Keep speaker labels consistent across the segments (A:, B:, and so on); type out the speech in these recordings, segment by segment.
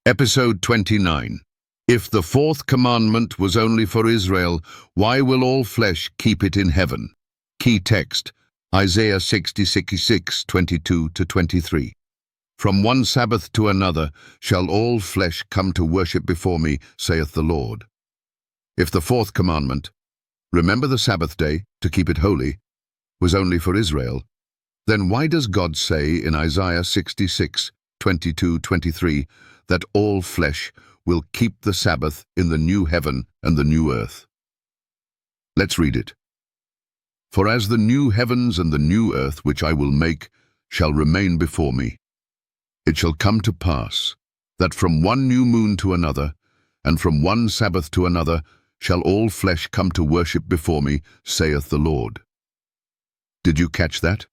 A: Episode 29. If the fourth commandment was only for Israel, why will all flesh keep it in heaven? Key text, Isaiah 66, 22-23. From one Sabbath to another shall all flesh come to worship before me, saith the Lord. If the fourth commandment, remember the Sabbath day, to keep it holy, was only for Israel, then why does God say in Isaiah 66, 22-23, that all flesh will keep the Sabbath in the new heaven and the new earth? Let's read it. For as the new heavens and the new earth which I will make shall remain before me, it shall come to pass that from one new moon to another, and from one Sabbath to another, shall all flesh come to worship before me, saith the Lord. Did you catch that?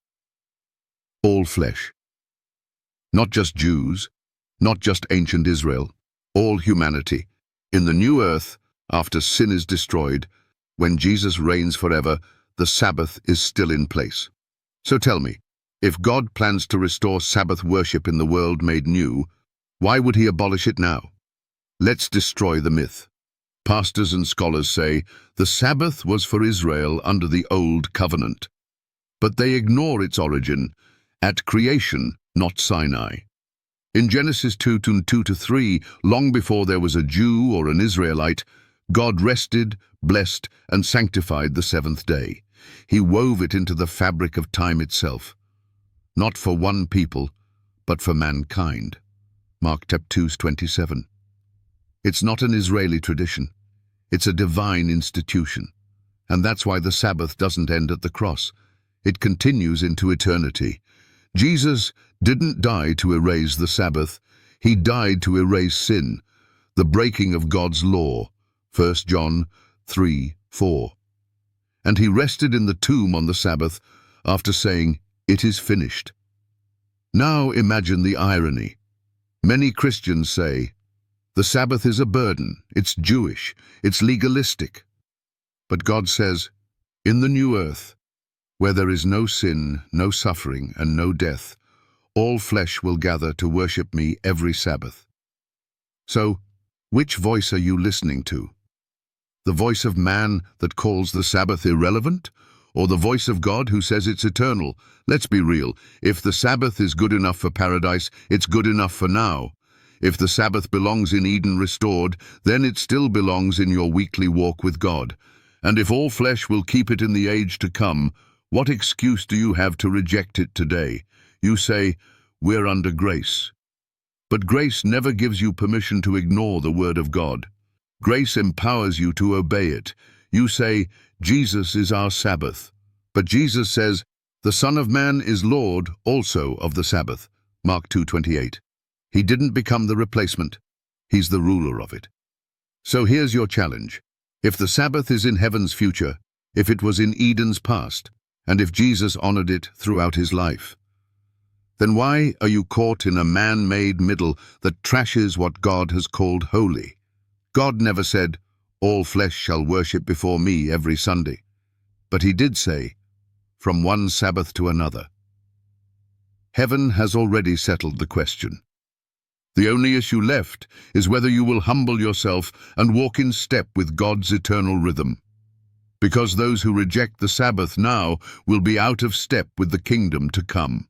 A: All flesh. Not just Jews, not just ancient Israel, all humanity. In the new earth, after sin is destroyed, when Jesus reigns forever, the Sabbath is still in place. So tell me, if God plans to restore Sabbath worship in the world made new, why would he abolish it now? Let's destroy the myth. Pastors and scholars say the Sabbath was for Israel under the Old Covenant, but they ignore its origin at creation, not Sinai. In Genesis 2:2-3, long before there was a Jew or an Israelite, God rested, blessed, and sanctified the seventh day. He wove it into the fabric of time itself, not for one people, but for mankind. Mark 2:27. It's not an Israeli tradition. It's a divine institution. And that's why the Sabbath doesn't end at the cross. It continues into eternity. Jesus didn't die to erase the Sabbath. He died to erase sin, the breaking of God's law. 1 John 3:4. And he rested in the tomb on the Sabbath after saying, "It is finished." Now imagine the irony. Many Christians say, the Sabbath is a burden, it's Jewish, it's legalistic. But God says, in the new earth, where there is no sin, no suffering, and no death, all flesh will gather to worship me every Sabbath. So, which voice are you listening to? The voice of man that calls the Sabbath irrelevant? Or the voice of God who says it's eternal? Let's be real. If the Sabbath is good enough for paradise, it's good enough for now. If the Sabbath belongs in Eden restored, then it still belongs in your weekly walk with God. And if all flesh will keep it in the age to come, what excuse do you have to reject it today? You say, we're under grace. But grace never gives you permission to ignore the word of God. Grace empowers you to obey it. You say, Jesus is our Sabbath. But Jesus says, the Son of Man is Lord also of the Sabbath. Mark 2:28. He didn't become the replacement. He's the ruler of it. So here's your challenge. If the Sabbath is in heaven's future, if it was in Eden's past, and if Jesus honored it throughout his life, then why are you caught in a man-made middle that trashes what God has called holy? God never said, all flesh shall worship before me every Sunday. But he did say, from one Sabbath to another. Heaven has already settled the question. The only issue left is whether you will humble yourself and walk in step with God's eternal rhythm. Because those who reject the Sabbath now will be out of step with the kingdom to come.